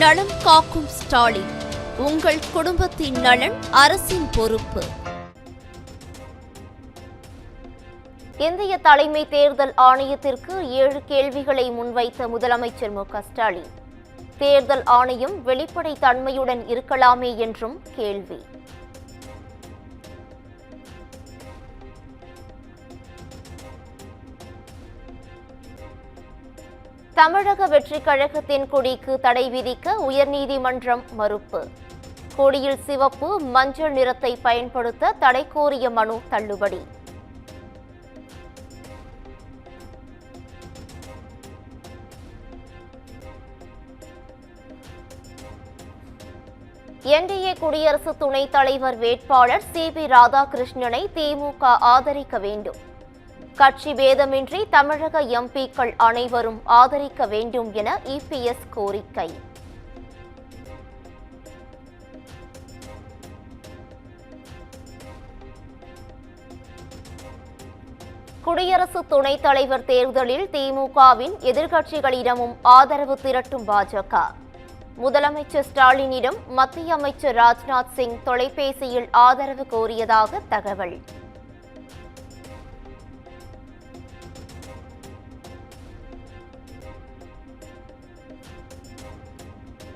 நலம் காக்கும் ஸ்டாலின், உங்கள் குடும்பத்தின் நலன் அரசின் பொறுப்பு. இந்திய தலைமை தேர்தல் ஆணையத்திற்கு 7 கேள்விகளை முன்வைத்த முதலமைச்சர் மு.க.ஸ்டாலின், தேர்தல் ஆணையம் வெளிப்படைத் தன்மையுடன் இருக்கலாமே என்றும் கேள்வி. தமிழக வெற்றிக் கழகத்தின் கொடிக்கு தடை விதிக்க உயர்நீதிமன்றம் மறுப்பு. கொடியில் சிவப்பு, மஞ்சள் நிறத்தை பயன்படுத்த தடை கோரிய மனு தள்ளுபடி. என்டிஏ குடியரசு துணைத் தலைவர் வேட்பாளர் சி.பி. ராதாகிருஷ்ணனை திமுக ஆதரிக்க வேண்டும். கட்சி பேதமின்றி தமிழக எம்பிக்கள் அனைவரும் ஆதரிக்க வேண்டும் என இபிஎஸ் கோரிக்கை. குடியரசு துணைத் தலைவர் தேர்தலில் திமுகவின் எதிர்க்கட்சிகளிடமும் ஆதரவு திரட்டும் பாஜக. முதலமைச்சர் ஸ்டாலினிடம் மத்திய அமைச்சர் ராஜ்நாத் சிங் தொலைபேசியில் ஆதரவு கோரியதாக தகவல்.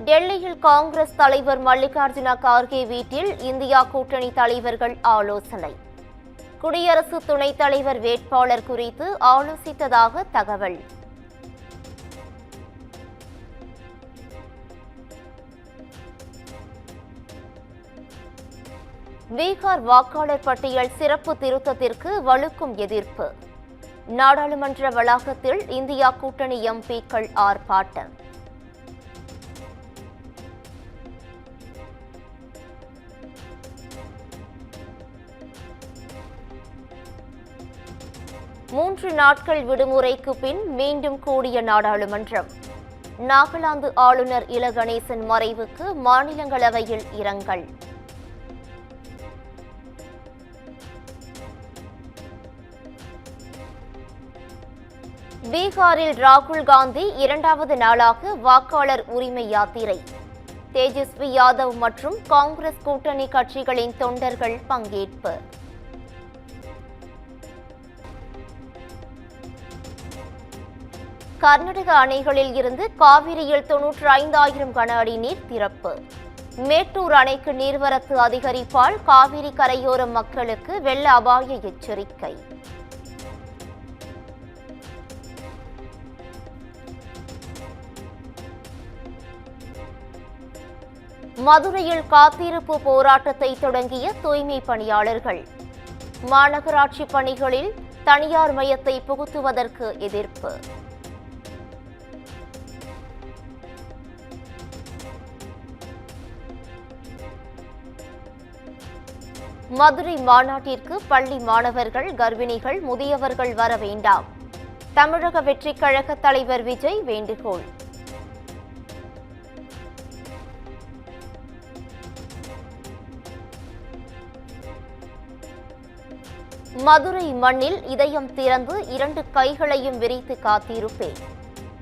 டெல்லியில் காங்கிரஸ் தலைவர் மல்லிகார்ஜுன கார்கே வீட்டில் இந்தியா கூட்டணி தலைவர்கள் ஆலோசனை. குடியரசு துணைத் தலைவர் வேட்பாளர் குறித்து ஆலோசித்ததாக தகவல். பீகார் வாக்காளர் பட்டியல் சிறப்பு திருத்தத்திற்கு வலுக்கும் எதிர்ப்பு. நாடாளுமன்ற வளாகத்தில் இந்தியா கூட்டணி எம்பிக்கள் ஆர்ப்பாட்டம். மூன்று நாட்கள் விடுமுறைக்கு பின் மீண்டும் கூடிய நாடாளுமன்றம். நாகாலாந்து ஆளுநர் இல கணேசன் மறைவுக்கு மாநிலங்களவையில் இரங்கல். பீகாரில் ராகுல் காந்தி 2வது நாளாக வாக்காளர் உரிமை யாத்திரை. தேஜஸ்வி யாதவ் மற்றும் காங்கிரஸ் கூட்டணி கட்சிகளின் தொண்டர்கள் பங்கேற்பு. கர்நாடக அணைகளில் இருந்து காவிரியில் 95,000 கன அடி நீர் திறப்பு. மேட்டூர் அணைக்கு நீர்வரத்து அதிகரிப்பால் காவிரி கரையோர மக்களுக்கு வெள்ள அபாய எச்சரிக்கை. மதுரையில் காத்திருப்பு போராட்டத்தை தொடங்கிய தூய்மை பணியாளர்கள். மாநகராட்சி பணிகளில் தனியார் மயத்தை புகுத்துவதற்கு எதிர்ப்பு. மதுரை மாநாட்டிற்கு பள்ளி மாணவர்கள், கர்ப்பிணிகள், முதியவர்கள் வர வேண்டாம். தமிழக வெற்றிக் கழக தலைவர் விஜய் வேண்டுகோள். மதுரை மண்ணில் இதயம் திறந்து 2 கைகளையும் விரித்து காத்திருப்பேன்.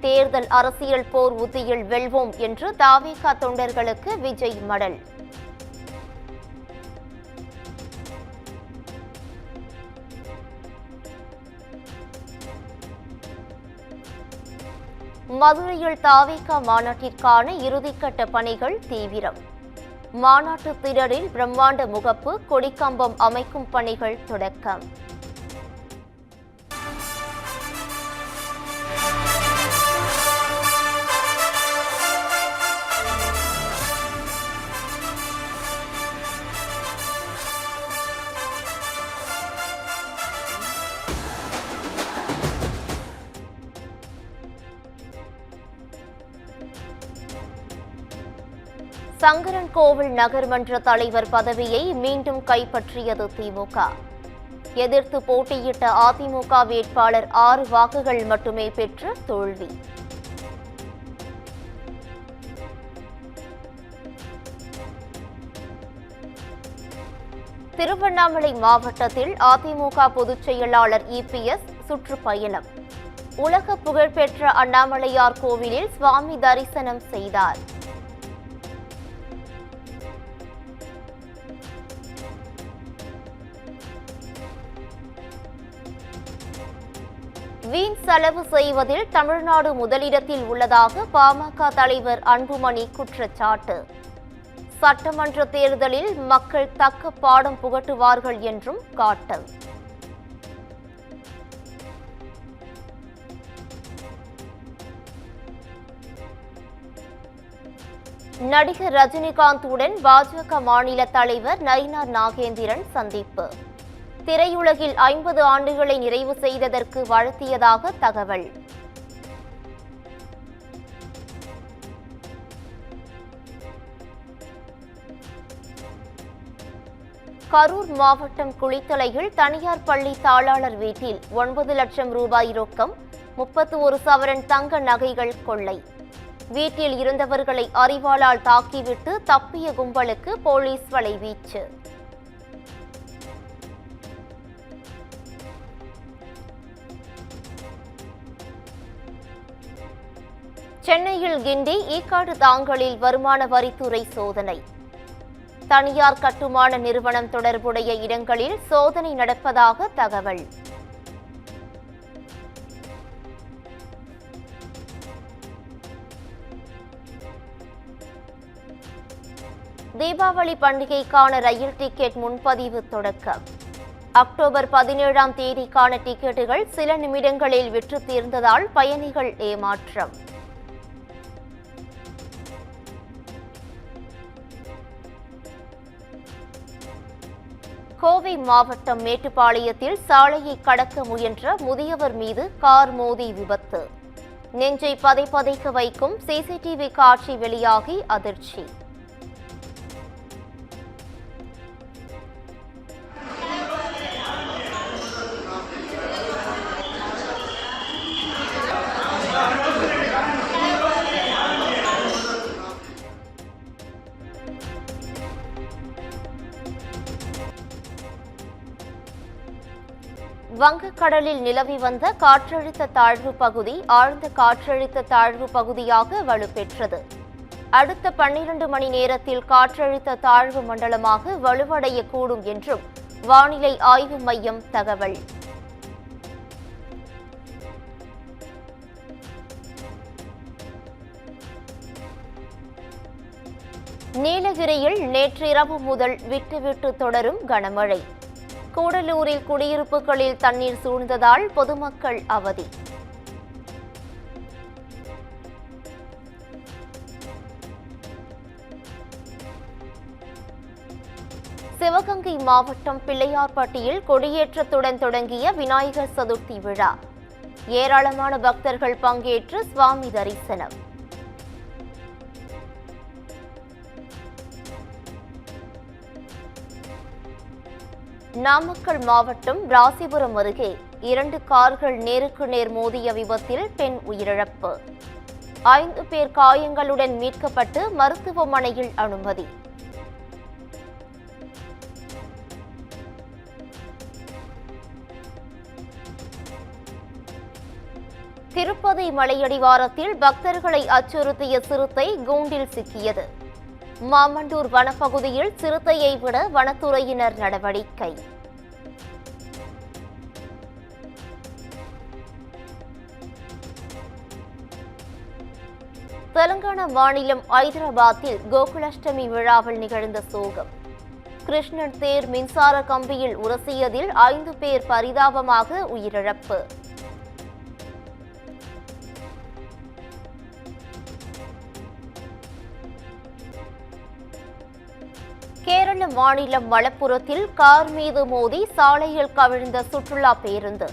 தேர்தல் அரசியல் போர் உத்தியில் வெல்வோம் என்று தாவேகா தொண்டர்களுக்கு விஜய் மடல். மதுரையில் தாவேகா மாநாட்டிற்கான இறுதிக்கட்ட பணிகள் தீவிரம். மாநாட்டு திடலில் பிரம்மாண்ட முகப்பு, கொடிக்கம்பம் அமைக்கும் பணிகள் தொடக்கம். சங்கரன்கோவில் நகர்மன்ற தலைவர் பதவியை மீண்டும் கைப்பற்றியது திமுக. எதிர்த்து போட்டியிட்ட அதிமுக வேட்பாளர் 6 வாக்குகள் மட்டுமே பெற்று தோல்வி. திருவண்ணாமலை மாவட்டத்தில் அதிமுக பொதுச் செயலாளர் இபிஎஸ் சுற்றுப்பயணம். உலக புகழ்பெற்ற அண்ணாமலையார் கோவிலில் சுவாமி தரிசனம் செய்தார். வீண் செலவு செய்வதில் தமிழ்நாடு முதலிடத்தில் உள்ளதாக பாமக தலைவர் அன்புமணி குற்றச்சாட்டு. சட்டமன்ற தேர்தலில் மக்கள் தக்க பாடம் புகட்டுவார்கள் என்றும் காட்டல். நடிகர் ரஜினிகாந்துடன் பாஜக மாநில தலைவர் நயினார் நாகேந்திரன் சந்திப்பு. திரையுலகில் 50 ஆண்டுகளை நிறைவு செய்ததற்கு வாழ்த்தியதாக தகவல். கரூர் மாவட்டம் குளித்தலையில் தனியார் பள்ளி தாளாளர் வீட்டில் 9 லட்சம் ரூபாய் ரொக்கம், 31 சவரன் தங்க நகைகள் கொள்ளை. வீட்டில் இருந்தவர்களை அரிவாளால் தாக்கிவிட்டு தப்பிய கும்பலுக்கு போலீஸ் வலைவீச்சு. சென்னையில் கிண்டி ஈக்காடு தாங்கலில் வருமான வரித்துறை சோதனை. தனியார் கட்டுமான நிறுவனம் தொடர்புடைய இடங்களில் சோதனை நடப்பதாக தகவல். தீபாவளி பண்டிகைக்கான ரயில் டிக்கெட் முன்பதிவு தொடக்கம். அக்டோபர் 17ஆம் தேதிக்கான டிக்கெட்டுகள் சில நிமிடங்களில் விற்று தீர்ந்ததால் பயணிகள் ஏமாற்றம். கோவை மாவட்டம் மேட்டுப்பாளையத்தில் சாலையை கடக்க முயன்ற முதியவர் மீது கார் மோதி விபத்து. நெஞ்சை பதைபதைக்க வைக்கும் சிசிடிவி காட்சி வெளியாகி அதிர்ச்சி. வங்கக்கடலில் நிலவி வந்த காற்றழுத்த தாழ்வு பகுதி ஆழ்ந்த காற்றழுத்த தாழ்வு பகுதியாக வலுப்பெற்றது. அடுத்த 12 மணி நேரத்தில் காற்றழுத்த தாழ்வு மண்டலமாக வலுவடையக்கூடும் என்றும் வானிலை ஆய்வு மையம் தகவல். நீலகிரியில் நேற்றிரவு முதல் விட்டுவிட்டு தொடரும் கனமழை. கூடலூரில் குடியிருப்புகளில் தண்ணீர் சூழ்ந்ததால் பொதுமக்கள் அவதி. சிவகங்கை மாவட்டம் பிள்ளையார்பட்டியில் கொடியேற்றத்துடன் தொடங்கிய விநாயகர் சதுர்த்தி விழா. ஏராளமான பக்தர்கள் பங்கேற்று சுவாமி தரிசனம். நாமக்கல் மாவட்டம் ராசிபுரம் அருகே 2 கார்கள் நேருக்கு நேர் மோதிய விபத்தில் பெண் உயிரிழப்பு. 5 பேர் காயங்களுடன் மீட்கப்பட்டு மருத்துவமனையில் அனுமதி. திருப்பதி மலையடிவாரத்தில் பக்தர்களை அச்சுறுத்திய சிறுத்தை கூண்டில் சிக்கியது. மாமண்டூர் வனப்பகுதியில் சிறுத்தையை விட வனத்துறையினர் நடவடிக்கை. தெலங்கானா மாநிலம் ஐதராபாத்தில் கோகுலாஷ்டமி விழாவில் நிகழ்ந்த சோகம். கிருஷ்ணன் தேர் மின்சார கம்பியில் உரசியதில் 5 பேர் பரிதாபமாக உயிரிழப்பு. கேரள மாநிலம் மலப்புரத்தில் கார் மீது மோதி சாலையில் கவிழ்ந்த சுற்றுலா பேருந்து.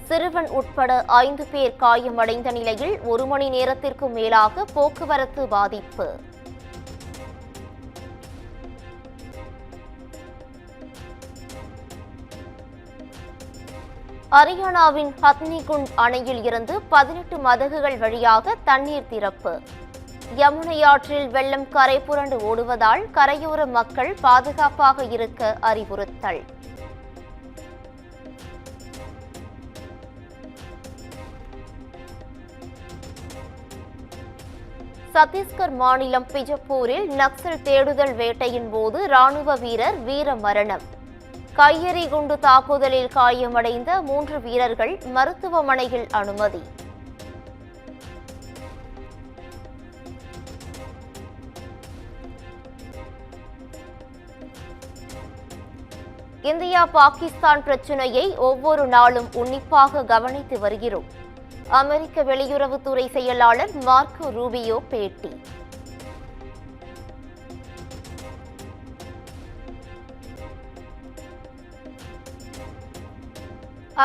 சிறுவன் உட்பட 5 பேர் காயமடைந்த நிலையில் 1 மணி நேரத்திற்கு மேலாக போக்குவரத்து பாதிப்பு. ஹரியானாவின் ஹத்னிகுண்ட் அணையில் இருந்து 18 மதகுகள் வழியாக தண்ணீர் திறப்பு. யமுனை ஆற்றில் வெள்ளம் கரை புரண்டு ஓடுவதால் கரையோர மக்கள் பாதுகாப்பாக இருக்க அறிவுறுத்தல். சத்தீஸ்கர் மாநிலம் பிஜப்பூரில் நக்சல் தேடுதல் வேட்டையின் போது ராணுவ வீரர் வீர மரணம். கையெறி குண்டு தாக்குதலில் காயமடைந்த 3 வீரர்கள் மருத்துவமனையில் அனுமதி. இந்தியா பாகிஸ்தான் பிரச்சினையை ஒவ்வொரு நாளும் உன்னிப்பாக கவனித்து வருகிறோம். அமெரிக்க வெளியுறவுத்துறை செயலாளர் மார்க்கோ ரூபியோ பேட்டி.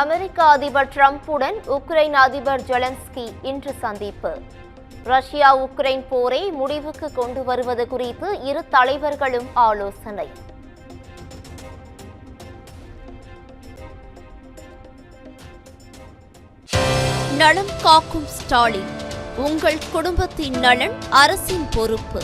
அமெரிக்க அதிபர் டிரம்புடன் உக்ரைன் அதிபர் ஜெலன்ஸ்கி இன்று சந்திப்பு. ரஷ்யா உக்ரைன் போரை முடிவுக்கு கொண்டு வருவது குறித்து இரு தலைவர்களும் ஆலோசனை. நலம் காக்கும் ஸ்டாலின். உங்கள் குடும்பத்தின் நலன் அரசின் பொறுப்பு.